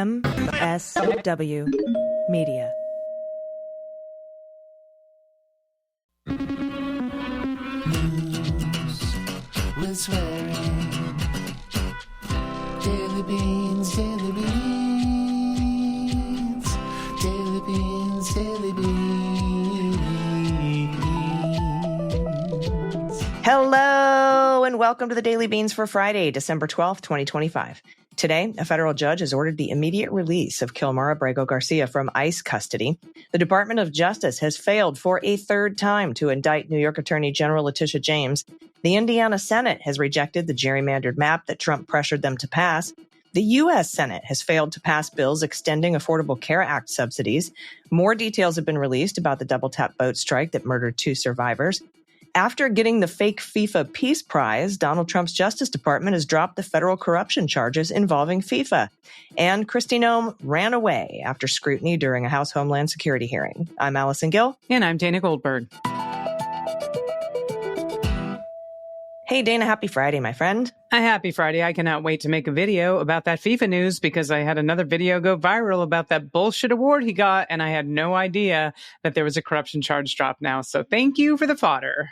MSW Media. News with swearing. Daily beans, daily beans. Daily beans, daily beans. Hello, and welcome to the Daily Beans for Friday, December 12th, 2025. Today, a federal judge has ordered the immediate release of Kilmer Abrego Garcia from ICE custody. The Department of Justice has failed for a third time to indict New York Attorney General Letitia James. The Indiana Senate has rejected the gerrymandered map that Trump pressured them to pass. The U.S. Senate has failed to pass bills extending Affordable Care Act subsidies. More details have been released about the double-tap boat strike that murdered 2 survivors. After getting the fake FIFA Peace Prize, Donald Trump's Justice Department has dropped the federal corruption charges involving FIFA. And Kristi Noem ran away after scrutiny during a House Homeland Security hearing. I'm Allison Gill. And I'm Dana Goldberg. Hey, Dana, happy Friday, my friend. A happy Friday. I cannot wait to make a video about that FIFA news because I had another video go viral about that bullshit award he got, and I had no idea that there was a corruption charge dropped now. So thank you for the fodder.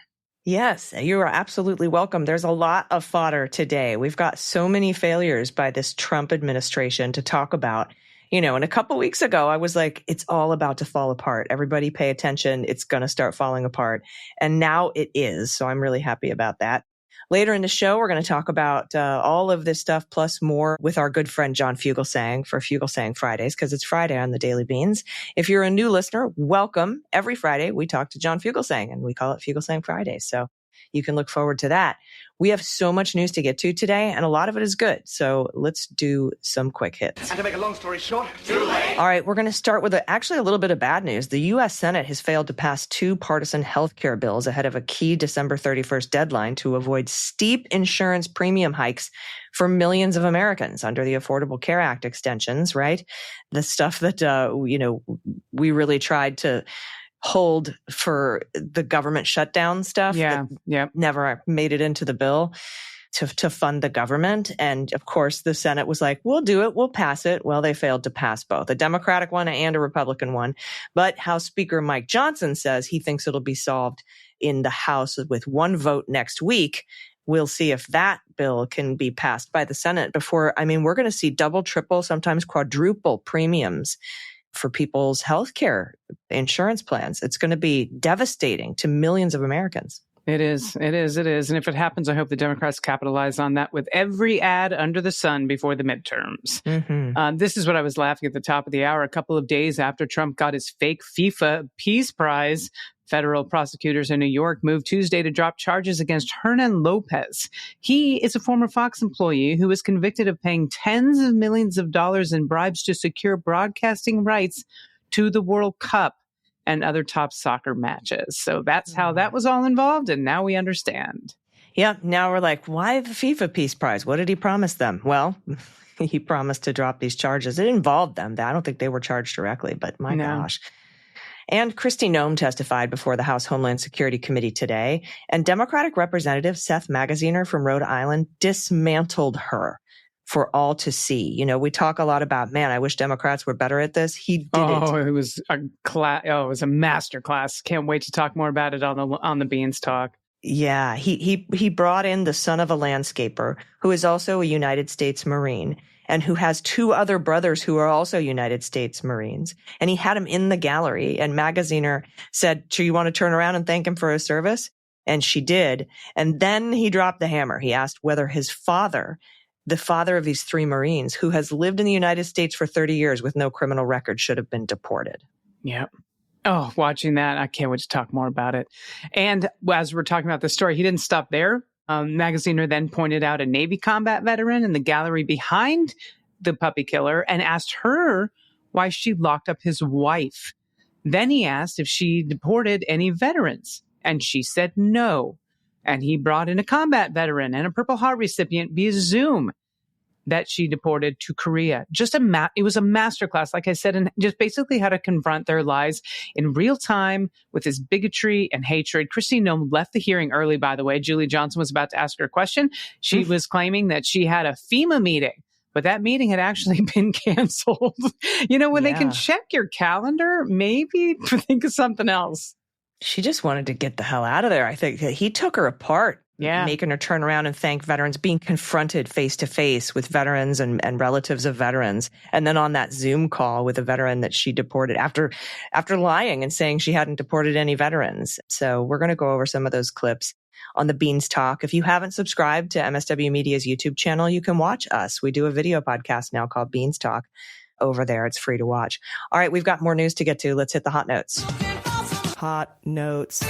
Yes, you are absolutely welcome. There's a lot of fodder today. We've got so many failures by this Trump administration to talk about. You know, and a couple weeks ago, I was like, it's all about to fall apart. Everybody pay attention. It's going to start falling apart. And now it is. So I'm really happy about that. Later in the show, we're going to talk about all of this stuff plus more with our good friend John Fugelsang for Fugelsang Fridays, because it's Friday on the Daily Beans. If you're a new listener, welcome. Every Friday, we talk to John Fugelsang, and we call it Fugelsang Fridays. So you can look forward to that. We have so much news to get to today, and a lot of it is good. So let's do some quick hits. And to make a long story short, too late. All right, we're going to start with actually a little bit of bad news. The U.S. Senate has failed to pass 2 partisan health care bills ahead of a key December 31st deadline to avoid steep insurance premium hikes for millions of Americans under the Affordable Care Act extensions, right? The stuff that, we really tried to hold for the government shutdown stuff. Yeah. Never made it into the bill to fund the government. And of course, the Senate was like, we'll do it. We'll pass it. Well, they failed to pass both a Democratic one and a Republican one. But House Speaker Mike Johnson says he thinks it'll be solved in the House with 1 vote next week. We'll see if that bill can be passed by the Senate before. I mean, we're going to see double, triple, sometimes quadruple premiums for people's health care insurance plans. It's going to be devastating to millions of Americans. It is. And if it happens, I hope the Democrats capitalize on that with every ad under the sun before the midterms. Mm-hmm. This is what I was laughing at the top of the hour. A couple of days after Trump got his fake FIFA Peace Prize, federal prosecutors in New York moved Tuesday to drop charges against Hernan Lopez. He is a former Fox employee who was convicted of paying tens of millions of dollars in bribes to secure broadcasting rights to the World Cup and other top soccer matches. So that's how that was all involved, and now we understand. Yeah, now we're like, why the FIFA Peace Prize? What did he promise them? Well, he promised to drop these charges. It involved them. I don't think they were charged directly, but my gosh. And Kristi Noem testified before the House Homeland Security Committee today, and Democratic Representative Seth Magaziner from Rhode Island dismantled her for all to see. You know, we talk a lot about, man, I wish Democrats were better at this. He did it. It was a it was a master class. Can't wait to talk more about it on the Beans Talk. Yeah, he brought in the son of a landscaper who is also a United States Marine, and who has 2 other brothers who are also United States Marines. And he had him in the gallery, and Magaziner said, do you want to turn around and thank him for his service? And she did. And then he dropped the hammer. He asked whether his father, the father of these 3 Marines, who has lived in the United States for 30 years with no criminal record, should have been deported. Yep. Oh, watching that, I can't wait to talk more about it. And as we're talking about the story, he didn't stop there. Magaziner then pointed out a Navy combat veteran in the gallery behind the puppy killer and asked her why she locked up his wife. Then he asked if she deported any veterans, and she said no. And he brought in a combat veteran and a Purple Heart recipient via Zoom that she deported to Korea. It was a masterclass, like I said, and just basically how to confront their lies in real time with his bigotry and hatred. Kristi Noem left the hearing early, by the way. Julie Johnson was about to ask her a question. She was claiming that she had a FEMA meeting, but that meeting had actually been canceled. When they can Yeah. check your calendar, maybe think of something else. She just wanted to get the hell out of there. I think he took her apart, making her turn around and thank veterans, being confronted face to face with veterans and relatives of veterans. And then on that Zoom call with a veteran that she deported after lying and saying she hadn't deported any veterans. So we're going to go over some of those clips on the Beans Talk. If you haven't subscribed to MSW Media's YouTube channel, you can watch us. We do a video podcast now called Beans Talk over there. It's free to watch. All right, we've got more news to get to. Let's hit the hot notes. Hot notes.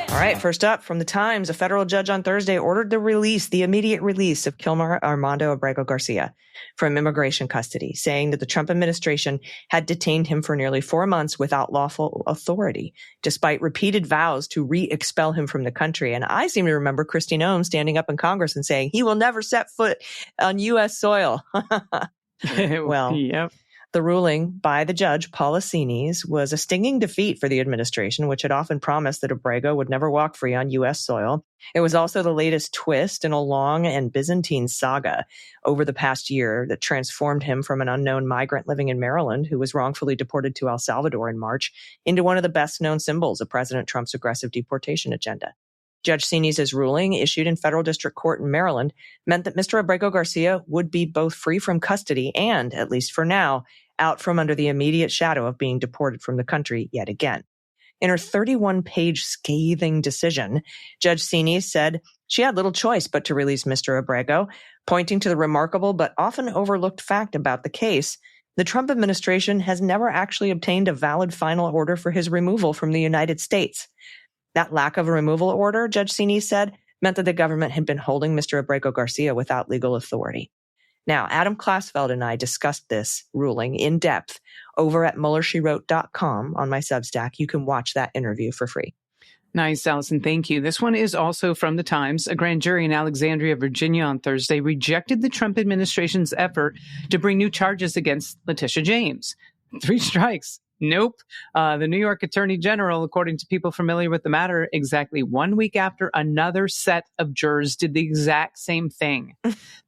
All right, first up from the Times, a federal judge on Thursday ordered the immediate release of Kilmer Abrego Garcia from immigration custody, saying that the Trump administration had detained him for nearly 4 months without lawful authority, despite repeated vows to re-expel him from the country. And I seem to remember Kristi Noem standing up in Congress and saying he will never set foot on U.S. soil. Well, yep. The ruling by the judge, Paulicinis, was a stinging defeat for the administration, which had often promised that Abrego would never walk free on U.S. soil. It was also the latest twist in a long and Byzantine saga over the past year that transformed him from an unknown migrant living in Maryland who was wrongfully deported to El Salvador in March into one of the best-known symbols of President Trump's aggressive deportation agenda. Judge Sinis' ruling, issued in federal district court in Maryland, meant that Mr. Abrego Garcia would be both free from custody and, at least for now, out from under the immediate shadow of being deported from the country yet again. In her 31-page scathing decision, Judge Sinis said she had little choice but to release Mr. Abrego, pointing to the remarkable but often overlooked fact about the case: the Trump administration has never actually obtained a valid final order for his removal from the United States. That lack of a removal order, Judge Sinis said, meant that the government had been holding Mr. Abrego Garcia without legal authority. Now, Adam Klasfeld and I discussed this ruling in depth over at MuellerSheWrote.com on my Substack. You can watch that interview for free. Nice, Allison. Thank you. This one is also from the Times. A grand jury in Alexandria, Virginia on Thursday rejected the Trump administration's effort to bring new charges against Letitia James. 3 strikes. Nope. The New York Attorney General, according to people familiar with the matter, exactly 1 week after another set of jurors did the exact same thing.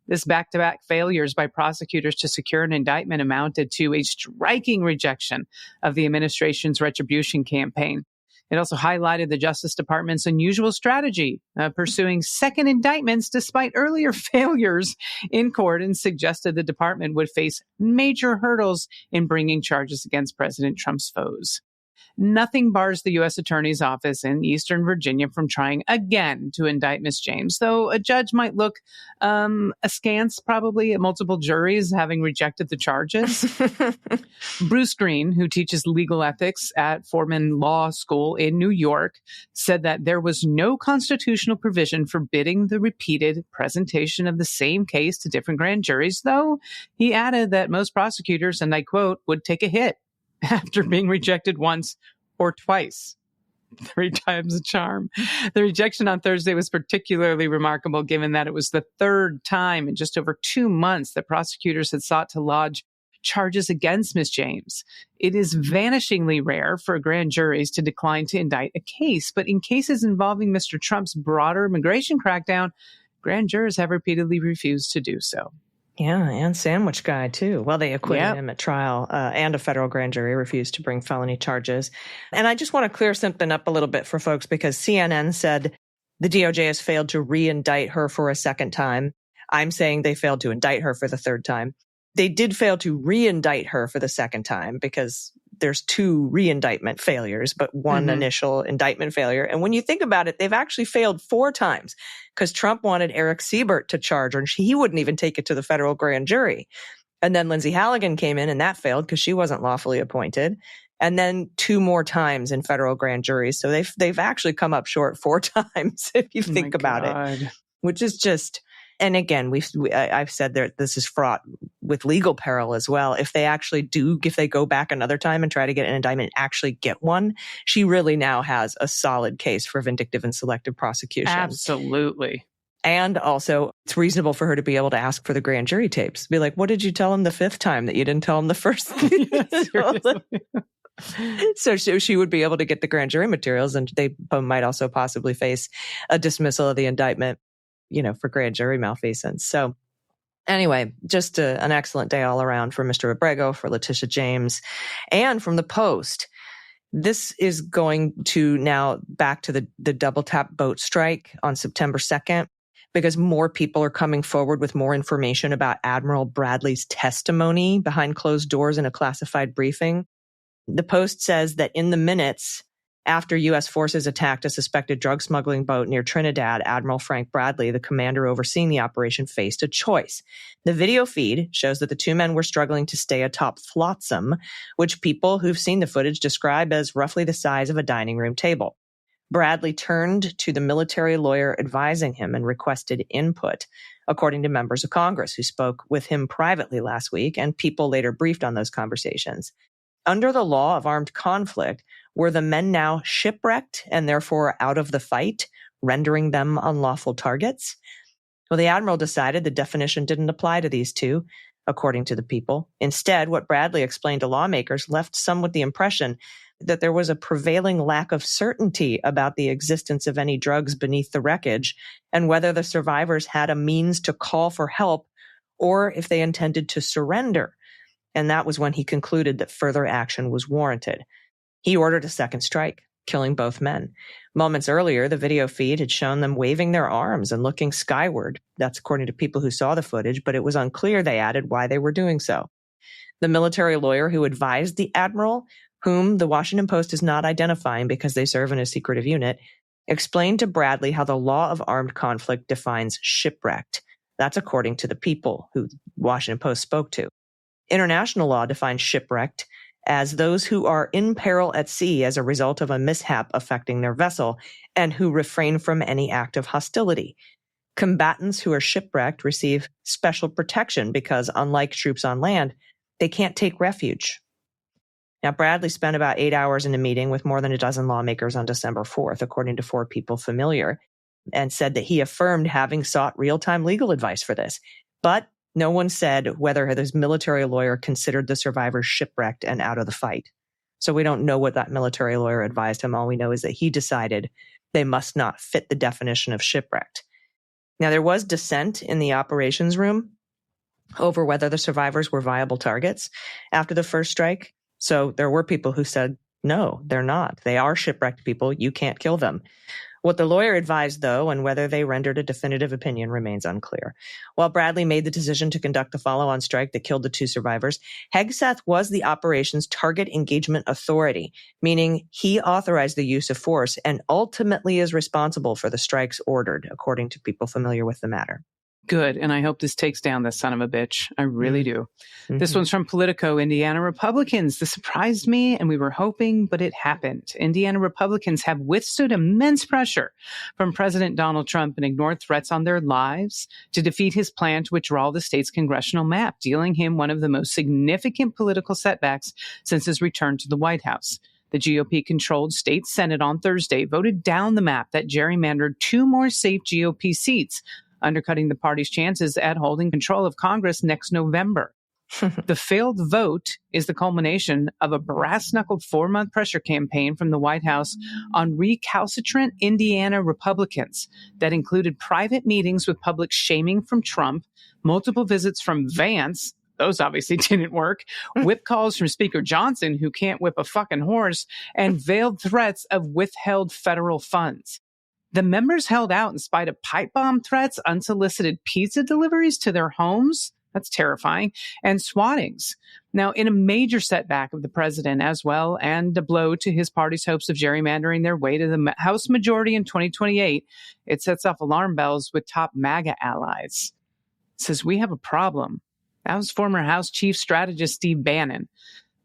This back-to-back failures by prosecutors to secure an indictment amounted to a striking rejection of the administration's retribution campaign. It also highlighted the Justice Department's unusual strategy, pursuing second indictments despite earlier failures in court, and suggested the department would face major hurdles in bringing charges against President Trump's foes. Nothing bars the U.S. Attorney's Office in Eastern Virginia from trying again to indict Ms. James, though a judge might look askance probably at multiple juries having rejected the charges. Bruce Green, who teaches legal ethics at Fordham Law School in New York, said that there was no constitutional provision forbidding the repeated presentation of the same case to different grand juries, though he added that most prosecutors, and I quote, would take a hit after being rejected once or twice. 3 times a charm. The rejection on Thursday was particularly remarkable, given that it was the 3rd time in just over 2 months that prosecutors had sought to lodge charges against Ms. James. It is vanishingly rare for grand juries to decline to indict a case, but in cases involving Mr. Trump's broader immigration crackdown, grand jurors have repeatedly refused to do so. Yeah, and Sandwich Guy, too. Well, they acquitted him at trial, and a federal grand jury refused to bring felony charges. And I just want to clear something up a little bit for folks, because CNN said the DOJ has failed to re-indict her for a second time. I'm saying they failed to indict her for the 3rd time. They did fail to re-indict her for the 2nd time, because there's 2 re-indictment failures, but 1 initial indictment failure. And when you think about it, they've actually failed 4 times, because Trump wanted Eric Siebert to charge her, and he wouldn't even take it to the federal grand jury. And then Lindsay Halligan came in, and that failed because she wasn't lawfully appointed. And then 2 more times in federal grand juries. So they've actually come up short 4 times, if you think about it, which is just... And again, I've said that this is fraught with legal peril as well. If they go back another time and try to get an indictment and actually get one, she really now has a solid case for vindictive and selective prosecution. Absolutely. And also, it's reasonable for her to be able to ask for the grand jury tapes. Be like, what did you tell him the 5th time that you didn't tell him the first? So she would be able to get the grand jury materials, and they might also possibly face a dismissal of the indictment, for grand jury malfeasance. So Anyway, just an excellent day all around for Mr. Abrego, for Letitia James, and from the Post. This is going to now back to the double tap boat strike on September 2nd, because more people are coming forward with more information about Admiral Bradley's testimony behind closed doors in a classified briefing. The Post says that in the minutes after U.S. forces attacked a suspected drug smuggling boat near Trinidad, Admiral Frank Bradley, the commander overseeing the operation, faced a choice. The video feed shows that the two men were struggling to stay atop flotsam, which people who've seen the footage describe as roughly the size of a dining room table. Bradley turned to the military lawyer advising him and requested input, according to members of Congress who spoke with him privately last week, and people later briefed on those conversations. Under the law of armed conflict, were the men now shipwrecked and therefore out of the fight, rendering them unlawful targets? Well, the admiral decided the definition didn't apply to these two, according to the people. Instead, what Bradley explained to lawmakers left some with the impression that there was a prevailing lack of certainty about the existence of any drugs beneath the wreckage and whether the survivors had a means to call for help or if they intended to surrender. And that was when he concluded that further action was warranted. He ordered a second strike, killing both men. Moments earlier, the video feed had shown them waving their arms and looking skyward. That's according to people who saw the footage, but it was unclear, they added, why they were doing so. The military lawyer who advised the admiral, whom the Washington Post is not identifying because they serve in a secretive unit, explained to Bradley how the law of armed conflict defines shipwrecked. That's according to the people who the Washington Post spoke to. International law defines shipwrecked as those who are in peril at sea as a result of a mishap affecting their vessel and who refrain from any act of hostility. Combatants who are shipwrecked receive special protection because, unlike troops on land, they can't take refuge. Now, Bradley spent about 8 hours in a meeting with more than a dozen lawmakers on December 4th, according to 4 people familiar, and said that he affirmed having sought real-time legal advice for this. But no one said whether his military lawyer considered the survivors shipwrecked and out of the fight. So we don't know what that military lawyer advised him. All we know is that he decided they must not fit the definition of shipwrecked. Now, there was dissent in the operations room over whether the survivors were viable targets after the first strike. So there were people who said, no, they're not. They are shipwrecked people. You can't kill them. What the lawyer advised, though, and whether they rendered a definitive opinion remains unclear. While Bradley made the decision to conduct the follow-on strike that killed the 2 survivors, Hegseth was the operation's target engagement authority, meaning he authorized the use of force and ultimately is responsible for the strikes ordered, according to people familiar with the matter. Good. And I hope this takes down this son of a bitch. I really do. Mm-hmm. This one's from Politico. Indiana Republicans. This surprised me, and we were hoping, but it happened. Indiana Republicans have withstood immense pressure from President Donald Trump and ignored threats on their lives to defeat his plan to withdraw the state's congressional map, dealing him one of the most significant political setbacks since his return to the White House. The GOP-controlled state Senate on Thursday voted down the map that gerrymandered 2 more safe GOP seats, undercutting the party's chances at holding control of Congress next November. The failed vote is the culmination of a brass-knuckled 4-month pressure campaign from the White House on recalcitrant Indiana Republicans that included private meetings with public shaming from Trump, multiple visits from Vance, those obviously didn't work, whip calls from Speaker Johnson, who can't whip a fucking horse, and veiled threats of withheld federal funds. The members held out in spite of pipe bomb threats, unsolicited pizza deliveries to their homes, that's terrifying, and swattings. Now, in a major setback of the president as well, and a blow to his party's hopes of gerrymandering their way to the House majority in 2028, it sets off alarm bells with top MAGA allies. It says, we have a problem. That was former House Chief Strategist Steve Bannon.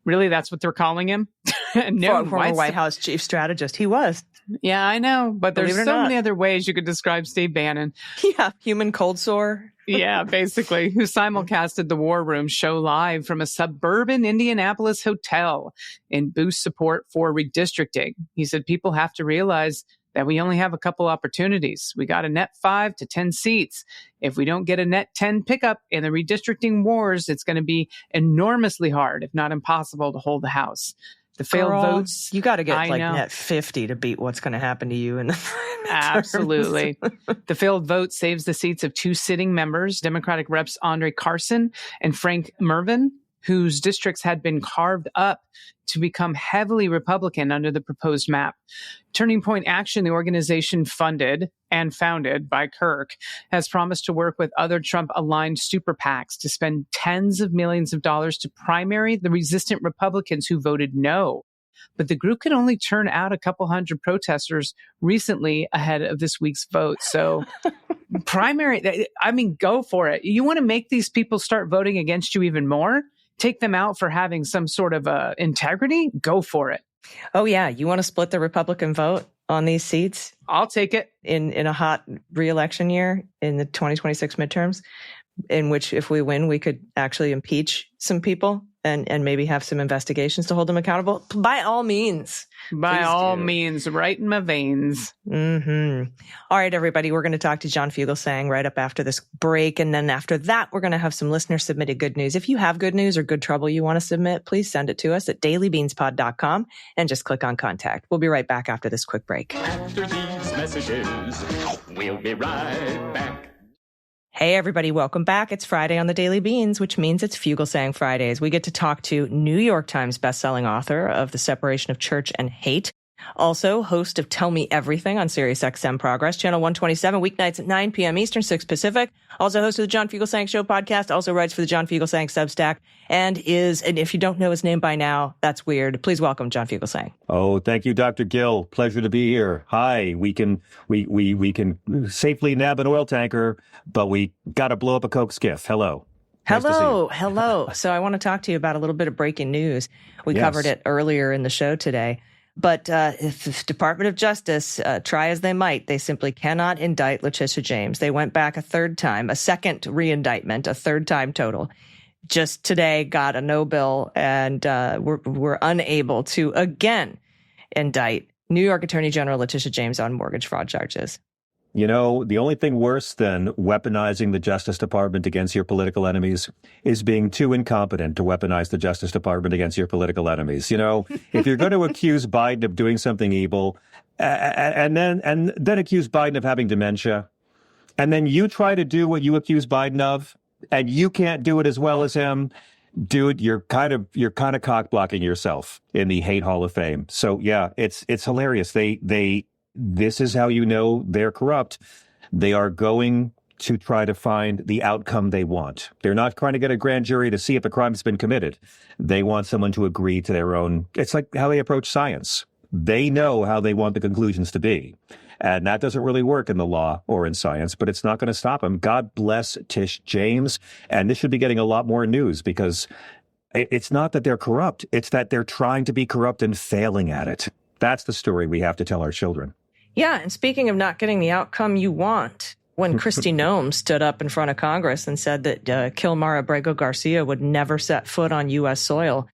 Really, that's what they're calling him? No, former White House Chief Strategist. He was. Yeah, I know, but there's so many other ways you could describe Steve Bannon. Yeah, human cold sore. Yeah, basically, who simulcasted the War Room show live from a suburban Indianapolis hotel in boost support for redistricting. He said people have to realize that we only have a couple opportunities. We got a net 5 to 10 seats. If we don't get a net 10 pickup in the redistricting wars, it's going to be enormously hard, if not impossible, to hold the House. The failed votes. You got to get I know. net 50 to beat what's going to happen to you in the midterms. Absolutely. The failed vote saves the seats of two sitting members, Democratic Reps Andre Carson and Frank Mervyn, whose districts had been carved up to become heavily Republican under the proposed map. Turning Point Action, the organization funded and founded by Kirk, has promised to work with other Trump-aligned super PACs to spend tens of millions of dollars to primary the resistant Republicans who voted no. But the group could only turn out a couple hundred protesters recently ahead of this week's vote. So primary, I mean, go for it. You want to make these people start voting against you even more? Take them out for having some sort of integrity? Go for it. Oh, yeah. You want to split the Republican vote on these seats? I'll take it. In a hot re-election year in the 2026 midterms, in which if we win, we could actually impeach some people and maybe have some investigations to hold them accountable. By all means. By all means, right in my veins. Mm-hmm. All right, everybody, we're going to talk to John Fugelsang right up after this break. And then after that, we're going to have some listener-submitted good news. If you have good news or good trouble you want to submit, please send it to us at dailybeanspod.com and just click on contact. We'll be right back after this quick break. After these messages, we'll be right back. Hey, everybody. Welcome back. It's Friday on the Daily Beans, which means it's Fugelsang Fridays. We get to talk to New York Times bestselling author of The Separation of Church and Hate, also host of Tell Me Everything on SiriusXM Progress, channel 127, weeknights at 9 p.m. Eastern, 6 Pacific. Also host of the John Fugelsang Show podcast, also writes for the John Fugelsang Substack, and if you don't know his name by now, that's weird. Please welcome John Fugelsang. Oh, thank you, Dr. Gill. Pleasure to be here. Hi, we can safely nab an oil tanker, but we got to blow up a Coke skiff. Hello. Hello. So I want to talk to you about a little bit of breaking news. We covered it earlier in the show today. But if the Department of Justice, try as they might, they simply cannot indict Letitia James. They went back a third time, a second re-indictment, a third time total. Just today got a no bill, and we're unable to again indict New York Attorney General Letitia James on mortgage fraud charges. You know, the only thing worse than weaponizing the Justice Department against your political enemies is being too incompetent to weaponize the Justice Department against your political enemies. You know, if you're going to accuse Biden of doing something evil and then accuse Biden of having dementia, and then you try to do what you accuse Biden of, and you can't do it as well as him, dude, you're kind of cock blocking yourself in the hate Hall of Fame. So yeah, it's hilarious. This is how you know they're corrupt. They are going to try to find the outcome they want. They're not trying to get a grand jury to see if a crime's been committed. They want someone to agree to their own. It's like how they approach science. They know how they want the conclusions to be. And that doesn't really work in the law or in science, but it's not going to stop them. God bless Tish James. And this should be getting a lot more news because it's not that they're corrupt. It's that they're trying to be corrupt and failing at it. That's the story we have to tell our children. Yeah, and speaking of not getting the outcome you want, when Kristi Noem stood up in front of Congress and said that Kilmer Abrego Garcia would never set foot on U.S. soil,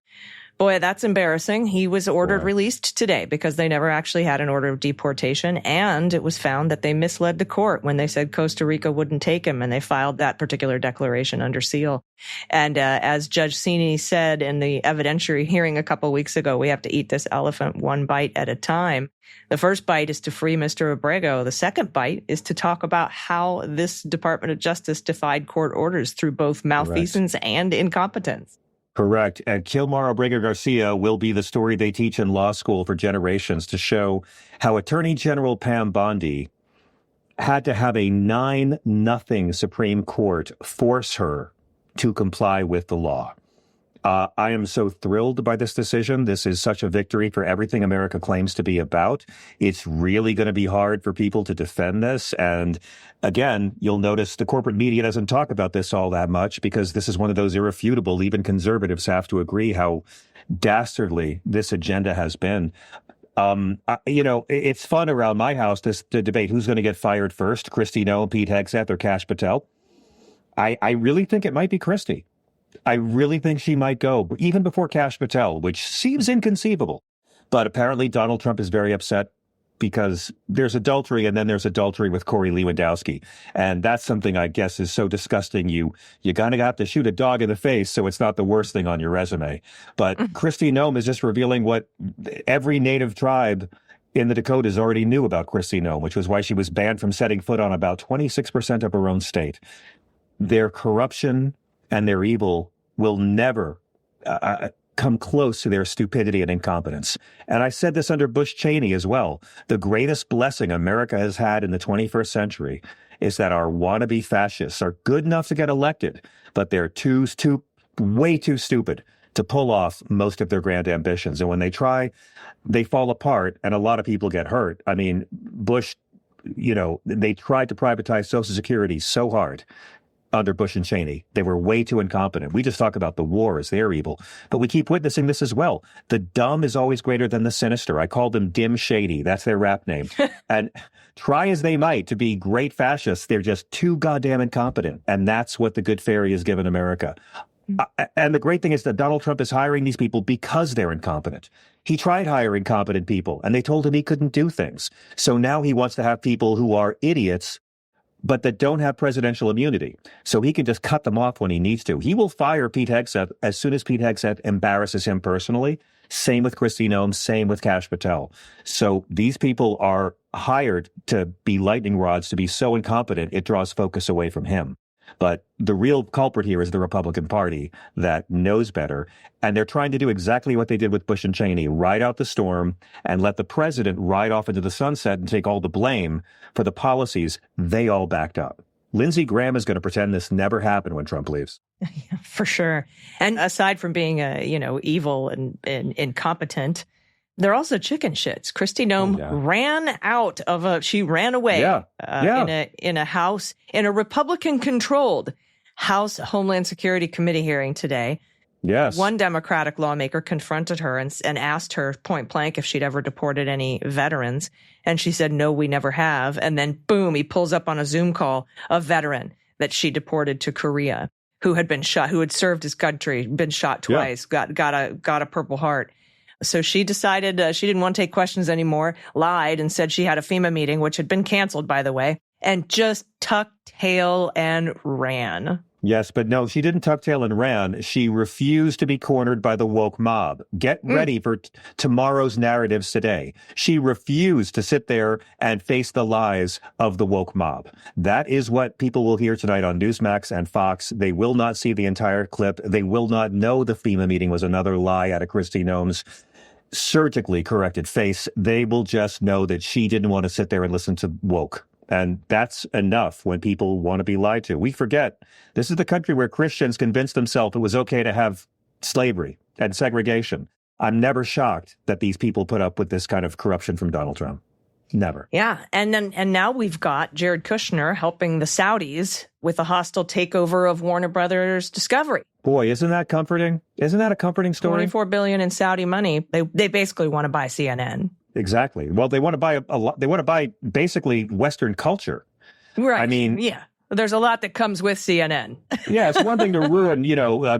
boy, that's embarrassing. He was ordered released today because they never actually had an order of deportation, and it was found that they misled the court when they said Costa Rica wouldn't take him, and they filed that particular declaration under seal. And as Judge Sini said in the evidentiary hearing a couple weeks ago, we have to eat this elephant one bite at a time. The first bite is to free Mr. Abrego. The second bite is to talk about how this Department of Justice defied court orders through both malfeasance and incompetence. Correct. And Kilmer Abrego Garcia will be the story they teach in law school for generations to show how Attorney General Pam Bondi had to have a 9-0 Supreme Court force her to comply with the law. I am so thrilled by this decision. This is such a victory for everything America claims to be about. It's really going to be hard for people to defend this. And again, you'll notice the corporate media doesn't talk about this all that much because this is one of those irrefutable, even conservatives have to agree how dastardly this agenda has been. It's fun around my house to debate who's going to get fired first, Kristi Noem, Pete Hegseth, or Kash Patel. I really think it might be Kristi. I really think she might go even before Kash Patel, which seems inconceivable. But apparently Donald Trump is very upset because there's adultery and then there's adultery with Corey Lewandowski. And that's something I guess is so disgusting. You kind of have to shoot a dog in the face so it's not the worst thing on your resume. But Kristi Noem is just revealing what every native tribe in the Dakotas already knew about Kristi Noem, which was why she was banned from setting foot on about 26% of her own state. Their corruption and their evil will never come close to their stupidity and incompetence. And I said this under Bush Cheney as well. The greatest blessing America has had in the 21st century is that our wannabe fascists are good enough to get elected, but they're way too stupid to pull off most of their grand ambitions. And when they try, they fall apart and a lot of people get hurt. I mean, Bush, they tried to privatize Social Security so hard under Bush and Cheney. They were way too incompetent. We just talk about the war as their evil, but we keep witnessing this as well. The dumb is always greater than the sinister. I call them Dim Shady. That's their rap name. And try as they might to be great fascists, they're just too goddamn incompetent. And that's what the good fairy has given America. And the great thing is that Donald Trump is hiring these people because they're incompetent. He tried hiring competent people, and they told him he couldn't do things. So now he wants to have people who are idiots, but that don't have presidential immunity. So he can just cut them off when he needs to. He will fire Pete Hegseth as soon as Pete Hegseth embarrasses him personally. Same with Kristi Noem, same with Kash Patel. So these people are hired to be lightning rods, to be so incompetent, it draws focus away from him. But the real culprit here is the Republican Party that knows better. And they're trying to do exactly what they did with Bush and Cheney, ride out the storm and let the president ride off into the sunset and take all the blame for the policies they all backed up. Lindsey Graham is going to pretend this never happened when Trump leaves. Yeah, for sure. And aside from being, evil and incompetent, they're also chicken shits. Kristi Noem she ran away in a House, in a Republican-controlled House Homeland Security Committee hearing today. Yes. One Democratic lawmaker confronted her and asked her point blank if she'd ever deported any veterans. And she said, no, we never have. And then, boom, he pulls up on a Zoom call a veteran that she deported to Korea who had been shot, who had served his country, been shot twice, got a Purple Heart. So she decided she didn't want to take questions anymore, lied and said she had a FEMA meeting, which had been canceled, by the way, and just tucked tail and ran. Yes, but no, she didn't tuck tail and ran. She refused to be cornered by the woke mob. Get ready for tomorrow's narratives today. She refused to sit there and face the lies of the woke mob. That is what people will hear tonight on Newsmax and Fox. They will not see the entire clip. They will not know the FEMA meeting was another lie out of Kristi Noem's surgically corrected face. They will just know that she didn't want to sit there and listen to woke. And that's enough when people want to be lied to. We forget this is the country where Christians convinced themselves it was okay to have slavery and segregation. I'm never shocked that these people put up with this kind of corruption from Donald Trump. Never. Yeah. And now we've got Jared Kushner helping the Saudis with a hostile takeover of Warner Brothers Discovery. Boy, isn't that comforting? Isn't that a comforting story? $24 billion in Saudi money. They basically want to buy CNN. Exactly. Well, they want to buy a lot. They want to buy basically Western culture. Right. I mean, yeah. There's a lot that comes with CNN. Yeah, it's one thing to ruin,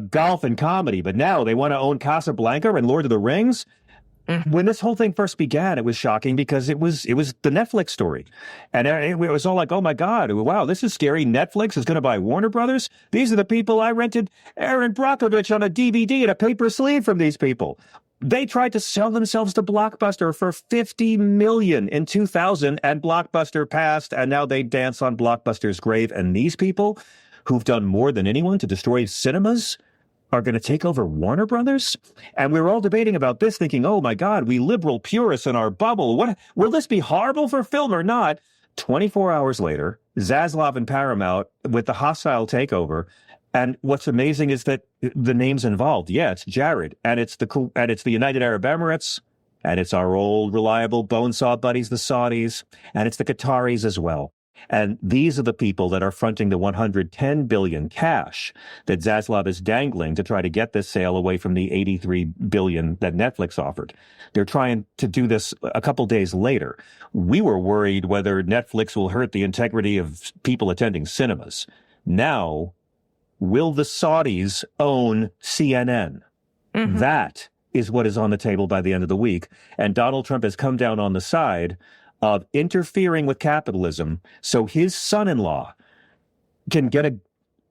golf and comedy, but now they want to own Casablanca and Lord of the Rings. Mm-hmm. When this whole thing first began, it was shocking because it was the Netflix story. And it was all like, oh, my God, wow, this is scary. Netflix is going to buy Warner Brothers. These are the people I rented Aaron Brockovich on a DVD and a paper sleeve from these people. They tried to sell themselves to Blockbuster for $50 million in 2000, and Blockbuster passed, and now they dance on Blockbuster's grave. And these people who've done more than anyone to destroy cinemas are going to take over Warner Brothers? And we were all debating about this, thinking, oh, my God, we liberal purists in our bubble. What will this be horrible for film or not? 24 hours later, Zaslav and Paramount with the hostile takeover. And what's amazing is that the names involved, it's Jared, and it's the United Arab Emirates, and it's our old reliable bonesaw buddies, the Saudis, and it's the Qataris as well. And these are the people that are fronting the $110 billion cash that Zaslav is dangling to try to get this sale away from the $83 billion that Netflix offered. They're trying to do this a couple days later. We were worried whether Netflix will hurt the integrity of people attending cinemas. Now, will the Saudis own CNN? Mm-hmm. That is what is on the table by the end of the week. And Donald Trump has come down on the side of interfering with capitalism so his son-in-law can get a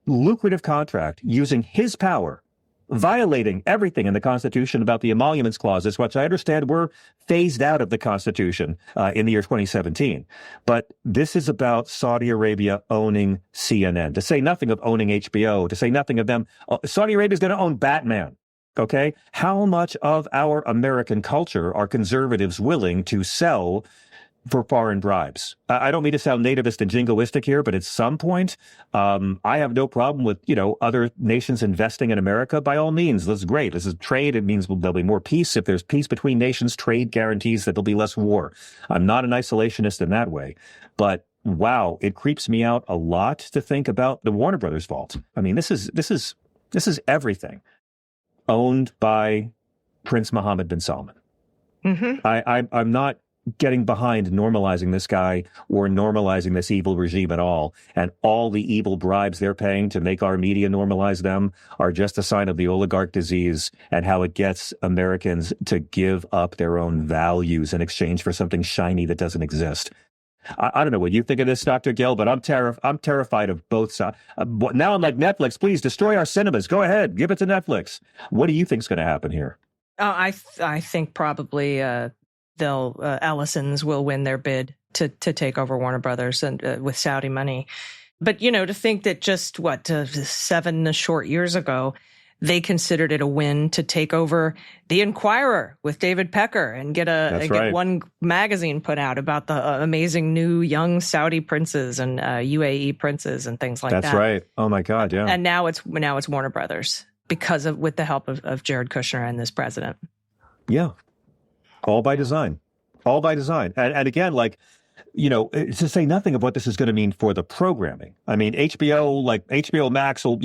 lucrative contract using his power, violating everything in the Constitution about the emoluments clauses, which I understand were phased out of the Constitution in the year 2017. But this is about Saudi Arabia owning CNN, to say nothing of owning HBO, to say nothing of them. Saudi Arabia is going to own Batman. Okay. How much of our American culture are conservatives willing to sell for foreign bribes? I don't mean to sound nativist and jingoistic here, but at some point, I have no problem with, other nations investing in America. By all means, that's great. This is trade. It means there'll be more peace. If there's peace between nations, trade guarantees that there'll be less war. I'm not an isolationist in that way, but wow, it creeps me out a lot to think about the Warner Brothers vault. I mean, this is everything owned by Prince Mohammed bin Salman. Mm-hmm. I'm not getting behind normalizing this guy or normalizing this evil regime at all. And all the evil bribes they're paying to make our media normalize them are just a sign of the oligarch disease and how it gets Americans to give up their own values in exchange for something shiny that doesn't exist. I don't know what you think of this, Dr. Gill, but I'm terrified of both sides. Now I'm like, Netflix, please destroy our cinemas. Go ahead. Give it to Netflix. What do you think is going to happen here? I think probably Allisons will win their bid to take over Warner Brothers and with Saudi money. But, to think that just 7 short years ago, they considered it a win to take over The Inquirer with David Pecker and get one magazine put out about the amazing new young Saudi princes and UAE princes and things like that. That's right. Oh my God, yeah. And now it's Warner Brothers with the help of Jared Kushner and this president. Yeah. All by design. All by design. And again, to say nothing of what this is going to mean for the programming. I mean, HBO Max will,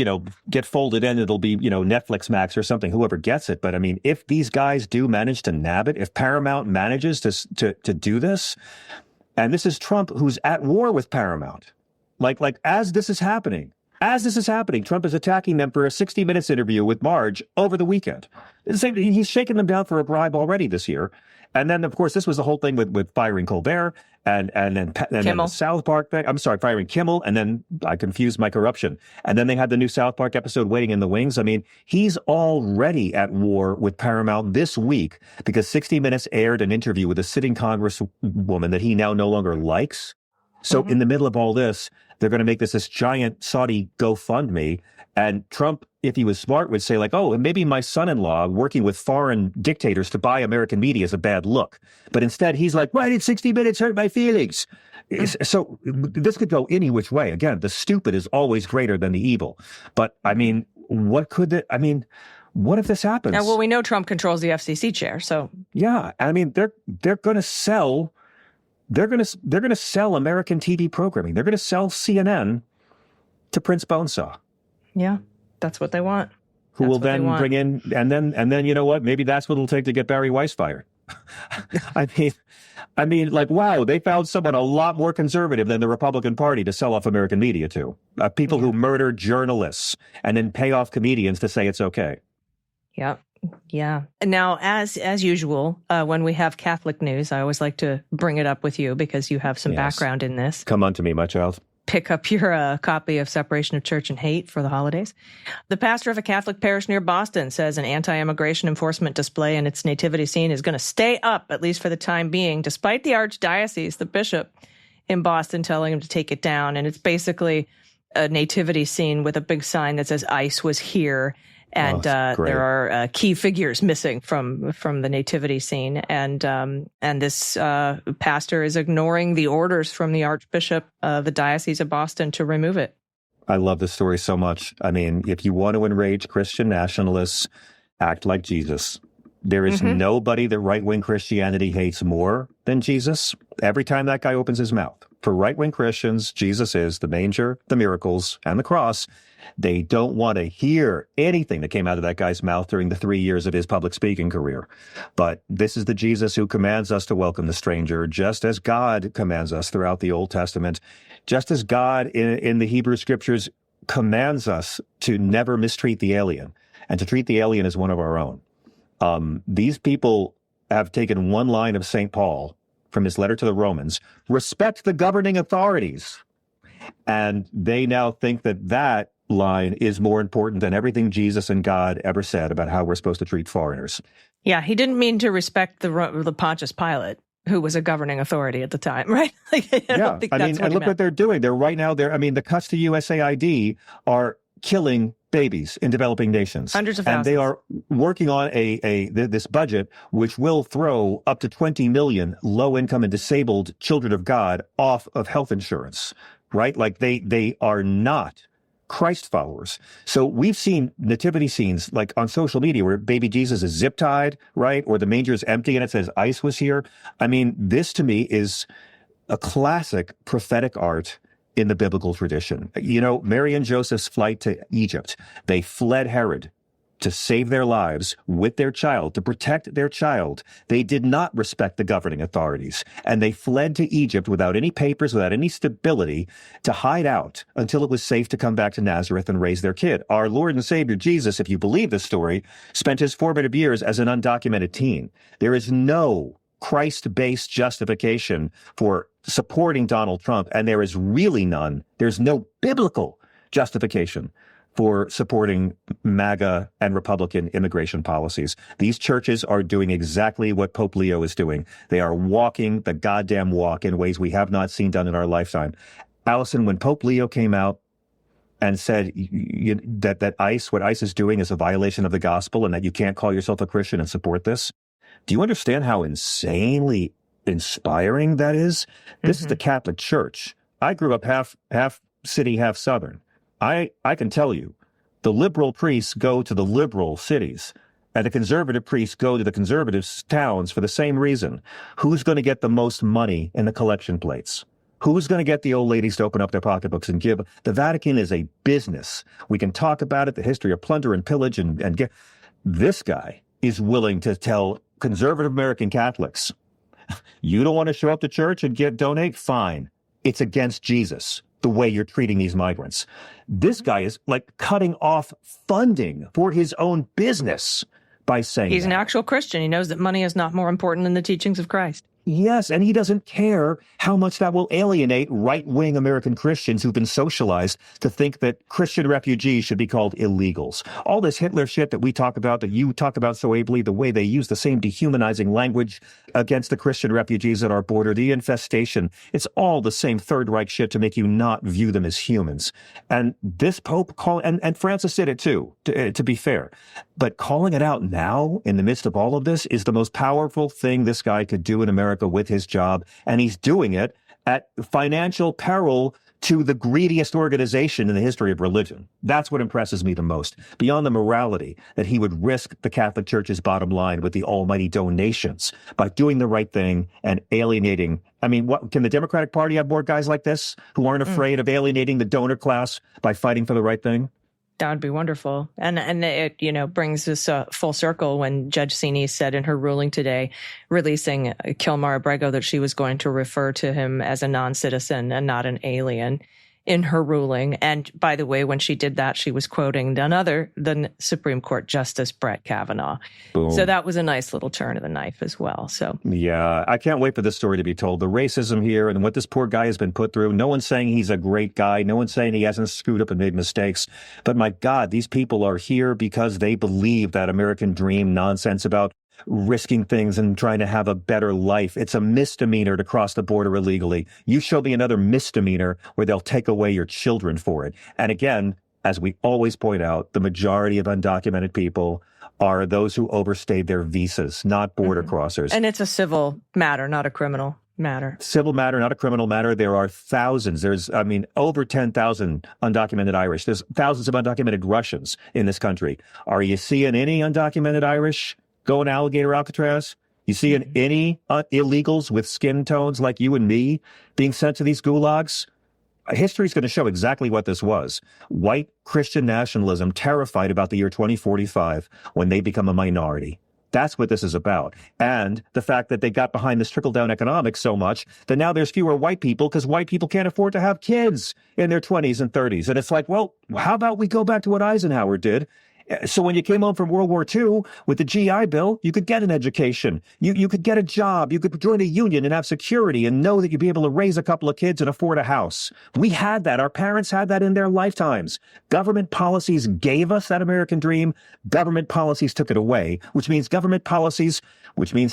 get folded in. It'll be, Netflix Max or something, whoever gets it. But I mean, if these guys do manage to nab it, if Paramount manages to do this, and this is Trump who's at war with Paramount, as this is happening, Trump is attacking them for a 60 Minutes interview with Marge over the weekend. He's shaken them down for a bribe already this year. And then, of course, this was the whole thing with firing Colbert and then the South Park thing. I'm sorry, firing Kimmel. And then I confused my corruption. And then they had the new South Park episode waiting in the wings. I mean, he's already at war with Paramount this week because 60 Minutes aired an interview with a sitting congresswoman that he now no longer likes. So in the middle of all this, they're going to make this giant Saudi GoFundMe. And Trump, if he was smart, would say maybe my son-in-law working with foreign dictators to buy American media is a bad look. But instead, he's like, why did 60 Minutes hurt my feelings? So this could go any which way. Again, the stupid is always greater than the evil. But I mean, what if this happens? Well, we know Trump controls the FCC chair. So yeah, I mean, they're going to sell. They're going to sell American TV programming. They're going to sell CNN to Prince Bonesaw. Yeah, that's what they want. Who will then bring in, and then you know what? Maybe that's what it'll take to get Barry Weiss fired. I mean, wow, they found someone a lot more conservative than the Republican Party to sell off American media to. People who murder journalists and then pay off comedians to say it's okay. Yeah. Yeah. Now, as usual, when we have Catholic news, I always like to bring it up with you because you have some background in this. Come on to me, my child. Pick up your copy of Separation of Church and Hate for the holidays. The pastor of a Catholic parish near Boston says an anti-immigration enforcement display in its nativity scene is going to stay up, at least for the time being, despite the archdiocese, the bishop in Boston, telling him to take it down. And it's basically a nativity scene with a big sign that says ICE was here. And there are key figures missing from the nativity scene, and this pastor is ignoring the orders from the Archbishop of the Diocese of Boston to remove it. I love this story so much. I mean, if you want to enrage Christian nationalists, act like Jesus. There is nobody that right-wing Christianity hates more than Jesus. Every time that guy opens his mouth. For right-wing Christians, Jesus is the manger, the miracles, and the cross. They don't want to hear anything that came out of that guy's mouth during the 3 years of his public speaking career. But this is the Jesus who commands us to welcome the stranger, just as God commands us throughout the Old Testament, just as God in the Hebrew Scriptures commands us to never mistreat the alien and to treat the alien as one of our own. These people have taken one line of St. Paul from his letter to the Romans, respect the governing authorities. And they now think that that line is more important than everything Jesus and God ever said about how we're supposed to treat foreigners. Yeah, he didn't mean to respect the Pontius Pilate, who was a governing authority at the time, right? And look what they're doing. They're right now, the cuts to USAID are killing babies in developing nations. Hundreds of thousands. And they are working on this budget, which will throw up to 20 million low-income and disabled children of God off of health insurance, right? Like they are not Christ followers. So we've seen nativity scenes like on social media where baby Jesus is zip tied, right? Or the manger is empty and it says ice was here. I mean, this to me is a classic prophetic art in the biblical tradition. You know, Mary and Joseph's flight to Egypt, they fled Herod to save their lives with their child, to protect their child. They did not respect the governing authorities, and they fled to Egypt without any papers, without any stability, to hide out until it was safe to come back to Nazareth and raise their kid. Our Lord and Savior Jesus, if you believe this story, spent his formative years as an undocumented teen. There is no Christ-based justification for supporting Donald Trump, and there is really none. There's no biblical justification for supporting MAGA and Republican immigration policies. These churches are doing exactly what Pope Leo is doing. They are walking the goddamn walk in ways we have not seen done in our lifetime. Allison, when Pope Leo came out and said that what ICE is doing is a violation of the gospel and that you can't call yourself a Christian and support this, do you understand how insanely inspiring that is? This is the Catholic Church. I grew up half city, half Southern. I can tell you, the liberal priests go to the liberal cities, and the conservative priests go to the conservative towns for the same reason. Who's going to get the most money in the collection plates? Who's going to get the old ladies to open up their pocketbooks and give? The Vatican is a business. We can talk about it, the history of plunder and pillage, and get. This guy is willing to tell conservative American Catholics, you don't want to show up to church and donate? Fine. It's against Jesus, the way you're treating these migrants. This guy is like cutting off funding for his own business by saying he's an actual Christian. He knows that money is not more important than the teachings of Christ. Yes, and he doesn't care how much that will alienate right-wing American Christians who've been socialized to think that Christian refugees should be called illegals. All this Hitler shit that we talk about, that you talk about so ably, the way they use the same dehumanizing language against the Christian refugees at our border, the infestation, it's all the same Third Reich shit to make you not view them as humans. And this Pope, and Francis did it too, to be fair. But calling it out now, in the midst of all of this, is the most powerful thing this guy could do in America with his job, and he's doing it at financial peril to the greediest organization in the history of religion. That's what impresses me the most, beyond the morality, that he would risk the Catholic Church's bottom line with the almighty donations by doing the right thing and alienating. I mean, what can the Democratic Party have more guys like this who aren't afraid of alienating the donor class by fighting for the right thing? That would be wonderful. And it, brings us full circle when Judge Sini said in her ruling today, releasing Kilmer Abrego, that she was going to refer to him as a non-citizen and not an alien in her ruling. And by the way, when she did that, she was quoting none other than Supreme Court Justice Brett Kavanaugh. Boom. So that was a nice little turn of the knife as well. So yeah, I can't wait for this story to be told. The racism here and what this poor guy has been put through. No one's saying he's a great guy. No one's saying he hasn't screwed up and made mistakes. But my God, these people are here because they believe that American dream nonsense about risking things and trying to have a better life. It's a misdemeanor to cross the border illegally. You show me another misdemeanor where they'll take away your children for it. And again, as we always point out, the majority of undocumented people are those who overstayed their visas, not border crossers. And it's a civil matter, not a criminal matter. Civil matter, not a criminal matter. There are thousands. There's, over 10,000 undocumented Irish. There's thousands of undocumented Russians in this country. Are you seeing any undocumented Irish going alligator Alcatraz? You see any illegals with skin tones like you and me being sent to these gulags? History's going to show exactly what this was. White Christian nationalism terrified about the year 2045 when they become a minority. That's what this is about. And the fact that they got behind this trickle-down economics so much that now there's fewer white people because white people can't afford to have kids in their 20s and 30s. And it's like, well, how about we go back to what Eisenhower did So when you came home from World War II with the GI Bill, you could get an education. You could get a job. You could join a union and have security and know that you'd be able to raise a couple of kids and afford a house. We had that. Our parents had that in their lifetimes. Government policies gave us that American dream. Government policies took it away, which means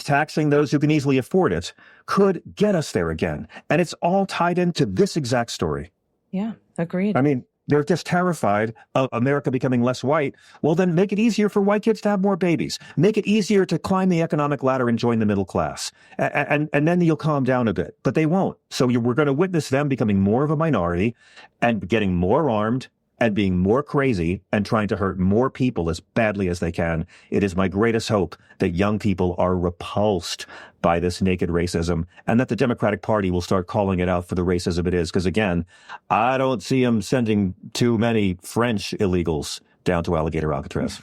taxing those who can easily afford it, could get us there again. And it's all tied into this exact story. Yeah, agreed. I mean, they're just terrified of America becoming less white. Well, then make it easier for white kids to have more babies. Make it easier to climb the economic ladder and join the middle class. And then you'll calm down a bit. But they won't. So we're going to witness them becoming more of a minority and getting more armed and being more crazy and trying to hurt more people as badly as they can. It is my greatest hope that young people are repulsed by this naked racism and that the Democratic Party will start calling it out for the racism it is. Because again, I don't see them sending too many French illegals down to Alligator Alcatraz.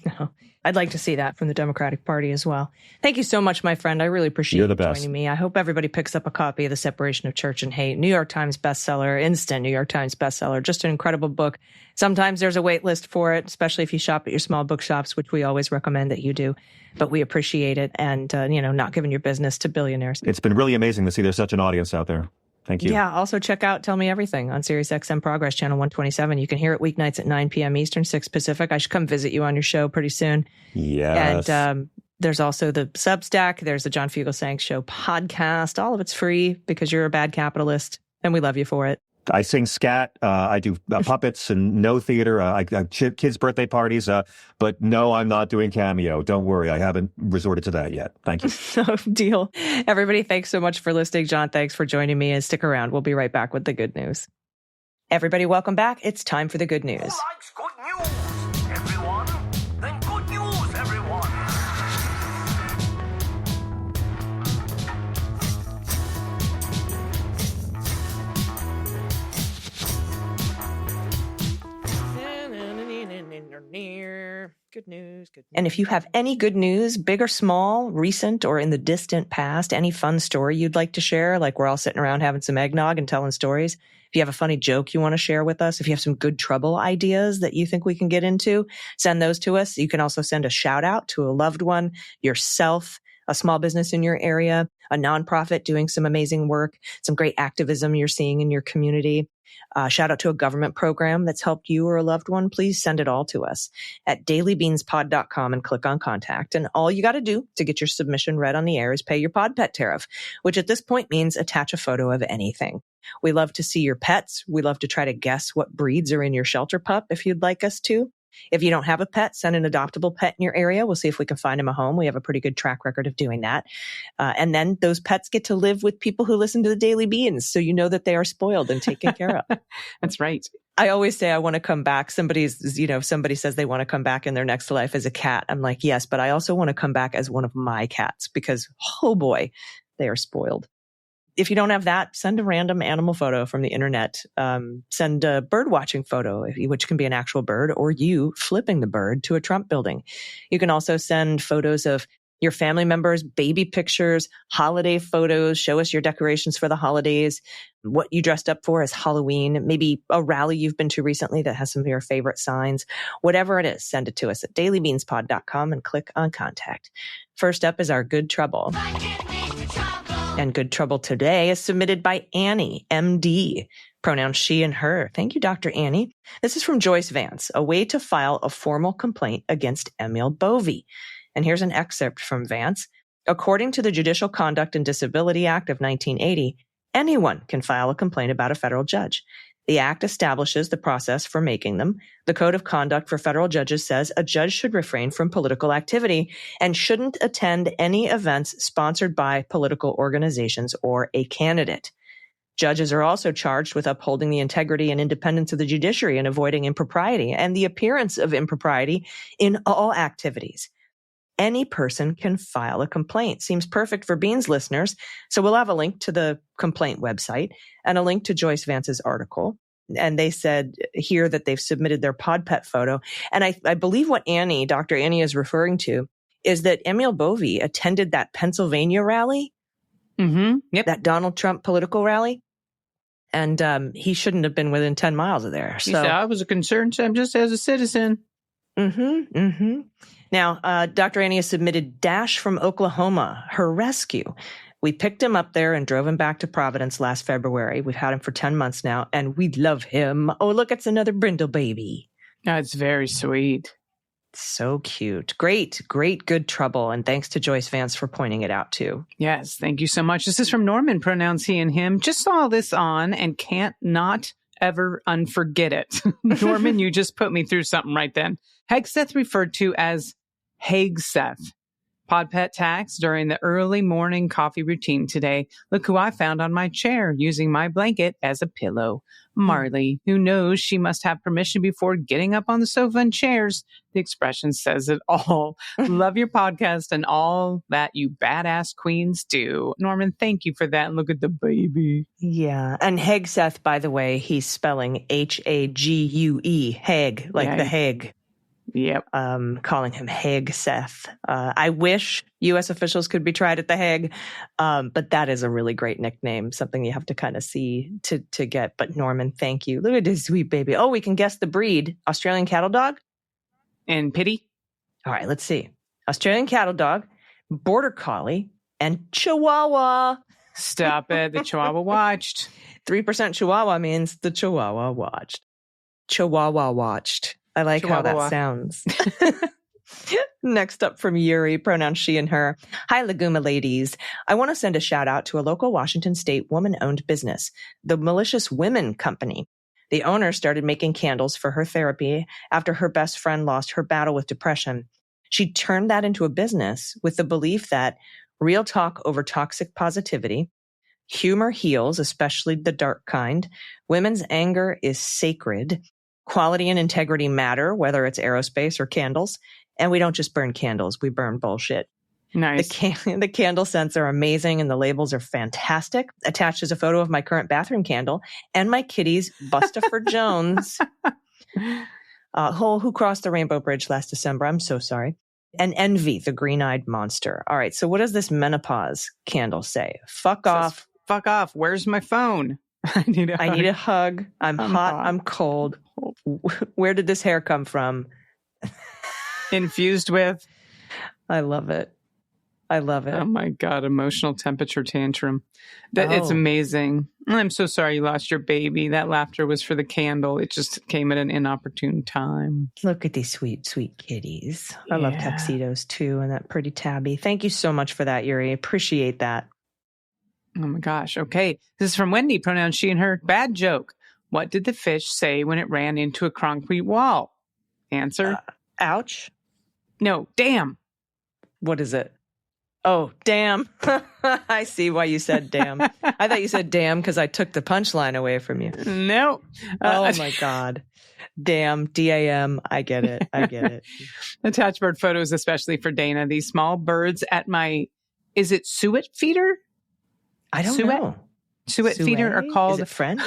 No. I'd like to see that from the Democratic Party as well. Thank you so much, my friend. I really appreciate You're the you best. joining me. I hope everybody picks up a copy of The Separation of Church and Hate. New York Times bestseller, instant New York Times bestseller. Just an incredible book. Sometimes there's a wait list for it, especially if you shop at your small bookshops, which we always recommend that you do. But we appreciate it and, not giving your business to billionaires. It's been really amazing to see there's such an audience out there. Thank you. Yeah. Also check out Tell Me Everything on SiriusXM Progress Channel 127. You can hear it weeknights at 9 p.m. Eastern, 6 Pacific. I should come visit you on your show pretty soon. Yes. And there's also the Substack. There's the John Fugelsang Show podcast. All of it's free because you're a bad capitalist and we love you for it. I sing scat. I do puppets and no theater. I kids' birthday parties. But no, I'm not doing Cameo. Don't worry. I haven't resorted to that yet. Thank you. No deal. Everybody, thanks so much for listening. John, thanks for joining me. And stick around. We'll be right back with the good news. Everybody, welcome back. It's time for the good news. Who likes good news, everyone? Then good news, everyone. Good news. And if you have any good news, big or small, recent or in the distant past, any fun story you'd like to share, like we're all sitting around having some eggnog and telling stories. If you have a funny joke you want to share with us, if you have some good trouble ideas that you think we can get into, send those to us. You can also send a shout out to a loved one, yourself, a small business in your area, a nonprofit doing some amazing work, some great activism you're seeing in your community. Shout out to a government program that's helped you or a loved one. Please send it all to us at dailybeanspod.com and click on contact. And all you got to do to get your submission read on the air is pay your pod pet tariff, which at this point means attach a photo of anything. We love to see your pets. We love to try to guess what breeds are in your shelter pup if you'd like us to. If you don't have a pet, send an adoptable pet in your area. We'll see if we can find him a home. We have a pretty good track record of doing that. And then those pets get to live with people who listen to the Daily Beans. So you know that they are spoiled and taken care of. That's right. I always say I want to come back. Somebody says they want to come back in their next life as a cat. I'm like, yes, but I also want to come back as one of my cats because, oh boy, they are spoiled. If you don't have that, send a random animal photo from the internet. Send a bird watching photo, which can be an actual bird, or you flipping the bird to a Trump building. You can also send photos of your family members, baby pictures, holiday photos. Show us your decorations for the holidays, what you dressed up for as Halloween, maybe a rally you've been to recently that has some of your favorite signs. Whatever it is, send it to us at dailybeanspod.com and click on contact. First up is our Good Trouble. And Good Trouble today is submitted by Annie, MD, pronouns she and her. Thank you, Dr. Annie. This is from Joyce Vance, a way to file a formal complaint against Emil Bovey. And here's an excerpt from Vance. According to the Judicial Conduct and Disability Act of 1980, anyone can file a complaint about a federal judge. The act establishes the process for making them. The Code of Conduct for Federal Judges says a judge should refrain from political activity and shouldn't attend any events sponsored by political organizations or a candidate. Judges are also charged with upholding the integrity and independence of the judiciary and avoiding impropriety and the appearance of impropriety in all activities. Any person can file a complaint. Seems perfect for Beans listeners. So we'll have a link to the complaint website and a link to Joyce Vance's article. And they said here that they've submitted their pod pet photo. And I believe what Dr. Annie is referring to is that Emil Bovey attended that Pennsylvania rally, that Donald Trump political rally. And he shouldn't have been within 10 miles of there. So I was a concerned just as a citizen. Mm-hmm. Mm-hmm. Now, Dr. Annie has submitted Dash from Oklahoma, her rescue. We picked him up there and drove him back to Providence last February. We've had him for 10 months now, and we love him. Oh, look, it's another brindle baby. That's very sweet. So cute. Great, good trouble. And thanks to Joyce Vance for pointing it out, too. Yes, thank you so much. This is from Norman, pronouns he and him. Just saw this on and can't not ever unforget it. Norman, you just put me through something right then. Hegseth referred to as Hagseth. Pod pet tax during the early morning coffee routine today. Look who I found on my chair using my blanket as a pillow. Marley, who knows she must have permission before getting up on the sofa and chairs. The expression says it all. Love your podcast and all that you badass queens do. Norman, thank you for that. And look at the baby. Yeah. And Hagseth, by the way, he's spelling Hague, Hague, like the Hague. Yep. Calling him Hagseth. I wish U.S. officials could be tried at The Hague, but that is a really great nickname, something you have to kind of see to get. But Norman, thank you. Look at this sweet baby. Oh, we can guess the breed. Australian cattle dog? And pity? All right, let's see. Australian cattle dog, border collie, and Chihuahua. Stop it. The Chihuahua watched. 3% Chihuahua means the Chihuahua watched. Chihuahua watched. I like how that sounds. Next up from Yuri, pronouns she and her. Hi, Laguma ladies. I want to send a shout out to a local Washington State woman-owned business, the Malicious Women Company. The owner started making candles for her therapy after her best friend lost her battle with depression. She turned that into a business with the belief that real talk over toxic positivity, humor heals, especially the dark kind, women's anger is sacred, quality and integrity matter, whether it's aerospace or candles. And we don't just burn candles, we burn bullshit. Nice. The candle scents are amazing and the labels are fantastic. Attached is a photo of my current bathroom candle and my kitties, Bustopher Jones, who crossed the Rainbow Bridge last December. I'm so sorry. And Envy, the green-eyed monster. All right, so what does this menopause candle say? Fuck off. Fuck off. Where's my phone? I need a hug. I'm hot. I'm cold. Where did this hair come from? Infused with. I love it. Oh my God. Emotional temperature tantrum. It's amazing. I'm so sorry you lost your baby. That laughter was for the candle. It just came at an inopportune time. Look at these sweet, sweet kitties. I love tuxedos too. And that pretty tabby. Thank you so much for that, Yuri. Appreciate that. Oh my gosh. Okay. This is from Wendy, pronouns she and her. Bad joke. What did the fish say when it ran into a concrete wall? Answer. Ouch. No, damn. What is it? Oh, damn. I see why you said damn. I thought you said damn because I took the punchline away from you. No. Oh my God. Damn. D-A-M. I get it. Attached bird photos, especially for Dana. These small birds at my, is it suet feeder? I don't know. Suet feeder are called. Is it French?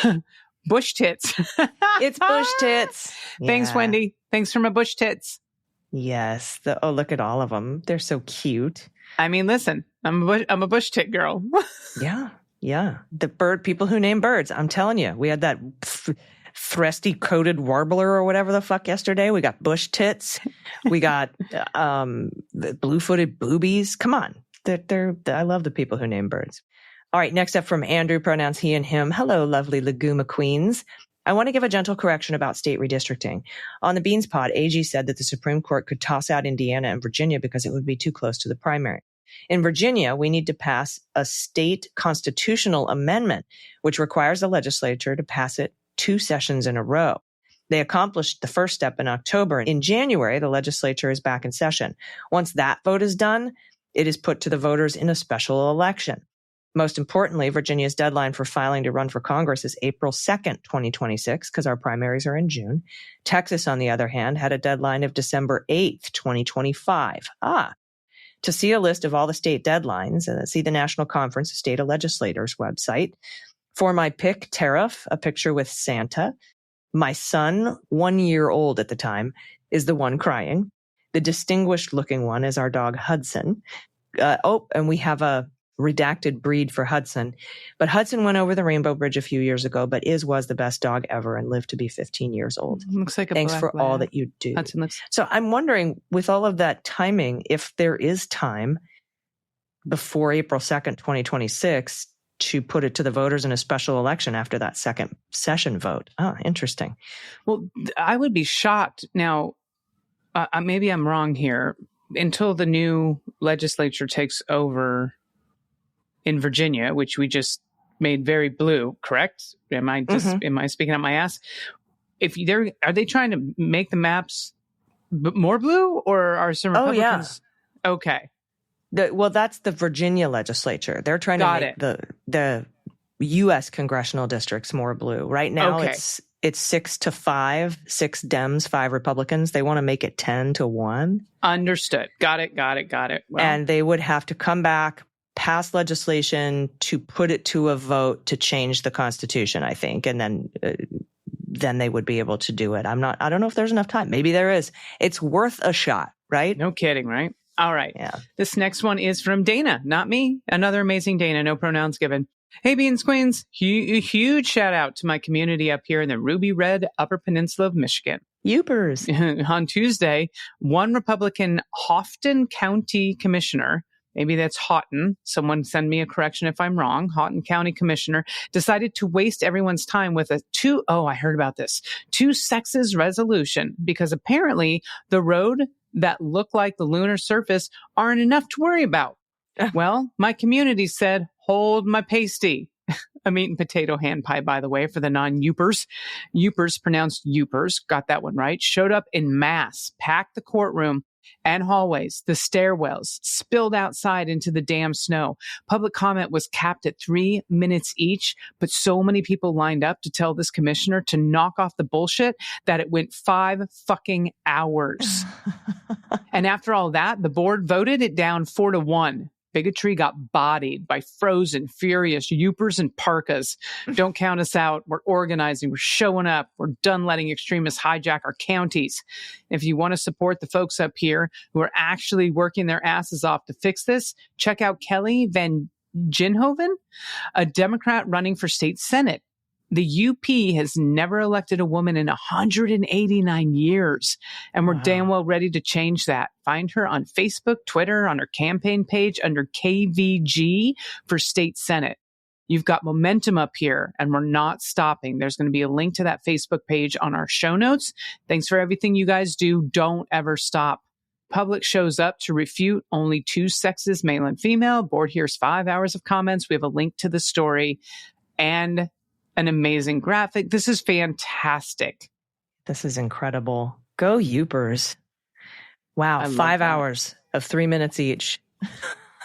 Bush tits. It's bush tits. Thanks, Wendy. Thanks for my bush tits. Yes. Look at all of them. They're so cute. I mean, listen, I'm a bush tit girl. Yeah. The people who name birds. I'm telling you, we had that thresty coated warbler or whatever the fuck yesterday. We got bush tits. We got the blue-footed boobies. Come on. I love the people who name birds. All right, next up from Andrew, pronouns he and him. Hello, lovely Laguma queens. I want to give a gentle correction about state redistricting. On the Beans Pod, AG said that the Supreme Court could toss out Indiana and Virginia because it would be too close to the primary. In Virginia, we need to pass a state constitutional amendment, which requires the legislature to pass it 2 sessions in a row. They accomplished the first step in October. In January, the legislature is back in session. Once that vote is done, it is put to the voters in a special election. Most importantly, Virginia's deadline for filing to run for Congress is April 2nd, 2026, because our primaries are in June. Texas, on the other hand, had a deadline of December 8th, 2025. To see a list of all the state deadlines, see the National Conference of State Legislators website. For my pick, tariff, a picture with Santa. My son, 1 year old at the time, is the one crying. The distinguished looking one is our dog Hudson. And we have a redacted breed for Hudson. But Hudson went over the Rainbow Bridge a few years ago, but was the best dog ever and lived to be 15 years old. Looks like a Thanks black for all lab. that you do. Hudson looks. So I'm wondering, with all of that timing, if there is time before April 2nd, 2026, to put it to the voters in a special election after that second session vote. Oh, interesting. Well, I would be shocked. Now, maybe I'm wrong here. Until the new legislature takes over in Virginia, which we just made very blue, correct? Am I speaking out my ass? Are they trying to make the maps more blue, or are some Republicans? Oh, yeah. Okay. That's the Virginia legislature. They're trying to make the U.S. congressional districts more blue. Right now, it's 6-5, 6 Dems, 5 Republicans. They want to make it 10-1. Understood. Got it. Well, and they would have to come back, pass legislation to put it to a vote to change the Constitution, I think. And then they would be able to do it. I don't know if there's enough time. Maybe there is. It's worth a shot, right? No kidding, right? All right. Yeah. This next one is from Dana, not me. Another amazing Dana, no pronouns given. Hey, Beans Queens, huge shout out to my community up here in the Ruby Red Upper Peninsula of Michigan. Youpers. On Tuesday, one Republican Houghton County Commissioner, maybe that's Houghton, someone send me a correction if I'm wrong, Houghton County Commissioner, decided to waste everyone's time with I heard about this, 2 sexes resolution, because apparently the road that look like the lunar surface aren't enough to worry about. Well, my community said, hold my pasty. A meat and potato hand pie, by the way, for the non-Youpers. Youpers, pronounced Youpers, got that one right, showed up in mass, packed the courtroom and hallways, the stairwells, spilled outside into the damn snow. Public comment was capped at 3 minutes each, but so many people lined up to tell this commissioner to knock off the bullshit that it went 5 fucking hours. And after all that, the board voted it down 4-1. Bigotry got bodied by frozen, furious Youpers and parkas. Don't count us out. We're organizing. We're showing up. We're done letting extremists hijack our counties. If you want to support the folks up here who are actually working their asses off to fix this, check out Kelly Van Ginhoven, a Democrat running for state Senate. The UP has never elected a woman in 189 years, and we're damn well ready to change that. Find her on Facebook, Twitter, on her campaign page under KVG for state Senate. You've got momentum up here, and we're not stopping. There's going to be a link to that Facebook page on our show notes. Thanks for everything you guys do. Don't ever stop. Public shows up to refute only 2 sexes, male and female. Board hears 5 hours of comments. We have a link to the story and an amazing graphic. This is fantastic. This is incredible. Go Youpers. Wow. 5 hours of 3 minutes each.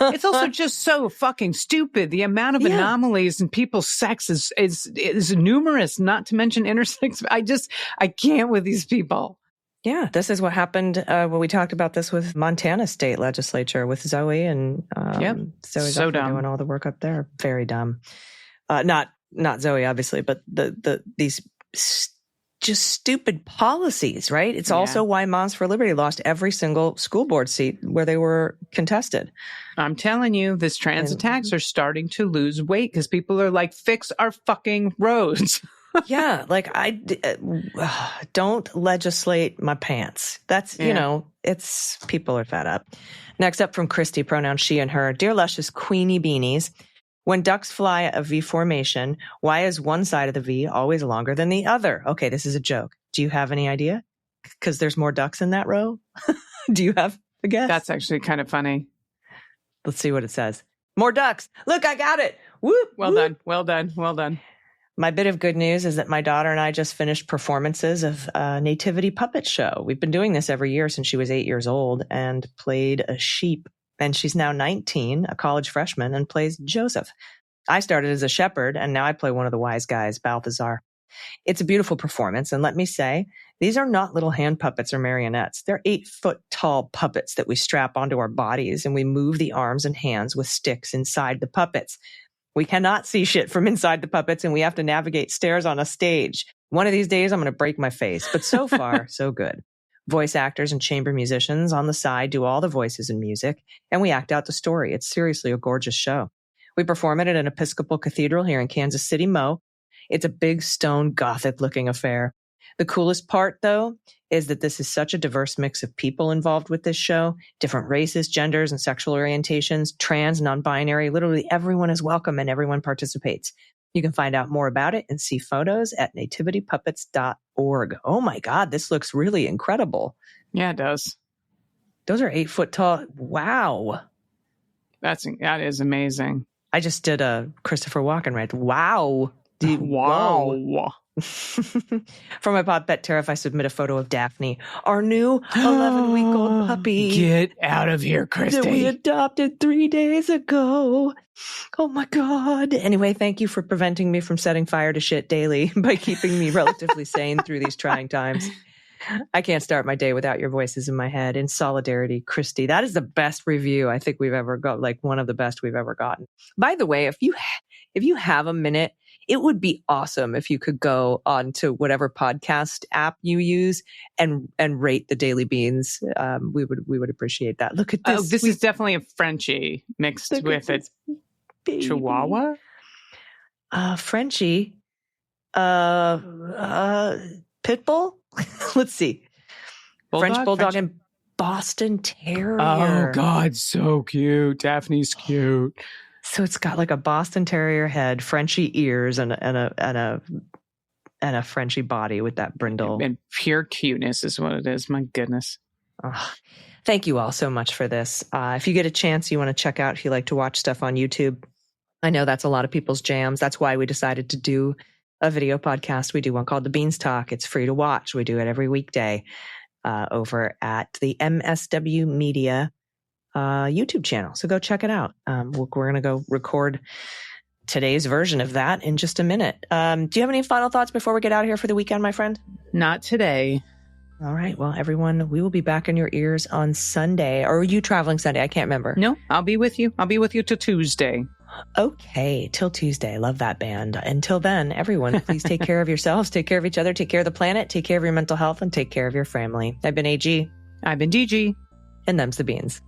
It's also just so fucking stupid. The amount of anomalies in people's sex is numerous, not to mention intersex. I can't with these people. Yeah, this is what happened when we talked about this with Montana state legislature with Zoe and Zoe's so dumb. Doing all the work up there. Very dumb. Not Zoe, obviously, but these just stupid policies, right? It's also why Moms for Liberty lost every single school board seat where they were contested. I'm telling you, this trans attacks are starting to lose weight because people are like, fix our fucking roads. Yeah, like don't legislate my pants. That's, it's people are fed up. Next up from Kristi, pronouns she and her. Dear luscious Queenie Beanies. When ducks fly a V formation, why is one side of the V always longer than the other? Okay, this is a joke. Do you have any idea? Because there's more ducks in that row? Do you have a guess? That's actually kind of funny. Let's see what it says. More ducks. Look, I got it. Whoop. Well done. Well done. Well done. My bit of good news is that my daughter and I just finished performances of a nativity puppet show. We've been doing this every year since she was 8 years old and played a sheep. And she's now 19, a college freshman, and plays Joseph. I started as a shepherd, and now I play one of the wise guys, Balthazar. It's a beautiful performance, and let me say, these are not little hand puppets or marionettes. They're 8-foot-tall puppets that we strap onto our bodies, and we move the arms and hands with sticks inside the puppets. We cannot see shit from inside the puppets, and we have to navigate stairs on a stage. One of these days, I'm going to break my face, but so far, so good. Voice actors and chamber musicians on the side do all the voices and music, and we act out the story. It's seriously a gorgeous show. We perform it at an Episcopal cathedral here in Kansas City, Mo. It's a big stone Gothic-looking affair. The coolest part, though, is that this is such a diverse mix of people involved with this show, different races, genders, and sexual orientations, trans, non-binary. Literally everyone is welcome and everyone participates. You can find out more about it and see photos at nativitypuppets.org. Oh my God, this looks really incredible. Yeah, it does. Those are 8 foot tall. Wow. That is amazing. I just did a Christopher Walken, right? Wow. Wow. Whoa. For my Pod Pet Tariff, I submit a photo of Daphne, our new 11-week-old puppy. Get out of here, Kristi. That we adopted 3 days ago. Oh my God. Anyway, thank you for preventing me from setting fire to shit daily by keeping me relatively sane through these trying times. I can't start my day without your voices in my head. In solidarity, Kristi. That is the best review I think we've ever got, like one of the best we've ever gotten. By the way, if you have a minute, it would be awesome if you could go on to whatever podcast app you use and rate the Daily Beans. We would appreciate that. Look at this. Oh, this is definitely a Frenchie mixed with a Chihuahua. Frenchie. Pitbull. Let's see. French Bulldog and Boston Terrier. Oh God, so cute. Daphne's cute. So it's got like a Boston Terrier head, Frenchie ears, and a Frenchie body with that brindle. And pure cuteness is what it is. My goodness. Oh, thank you all so much for this. If you get a chance, you want to check out, if you like to watch stuff on YouTube. I know that's a lot of people's jams. That's why we decided to do a video podcast. We do one called The Beans Talk. It's free to watch. We do it every weekday over at the MSW Media YouTube channel. So go check it out. We're going to go record today's version of that in just a minute. Do you have any final thoughts before we get out of here for the weekend, my friend? Not today. All right. Well, everyone, we will be back in your ears on Sunday. Or are you traveling Sunday? I can't remember. No, I'll be with you. I'll be with you till Tuesday. Okay. Till Tuesday. Love that band. Until then, everyone, please take care of yourselves, take care of each other, take care of the planet, take care of your mental health, and take care of your family. I've been AG. I've been DG. And them's the Beans.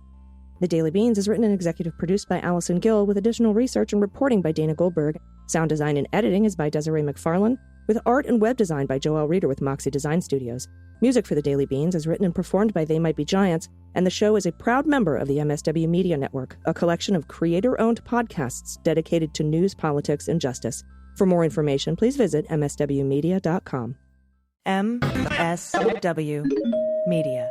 The Daily Beans is written and executive produced by Allison Gill with additional research and reporting by Dana Goldberg. Sound design and editing is by Desiree McFarlane, with art and web design by Joelle Reeder with Moxie Design Studios. Music for The Daily Beans is written and performed by They Might Be Giants, and the show is a proud member of the MSW Media Network, a collection of creator-owned podcasts dedicated to news, politics, and justice. For more information, please visit mswmedia.com. MSW Media.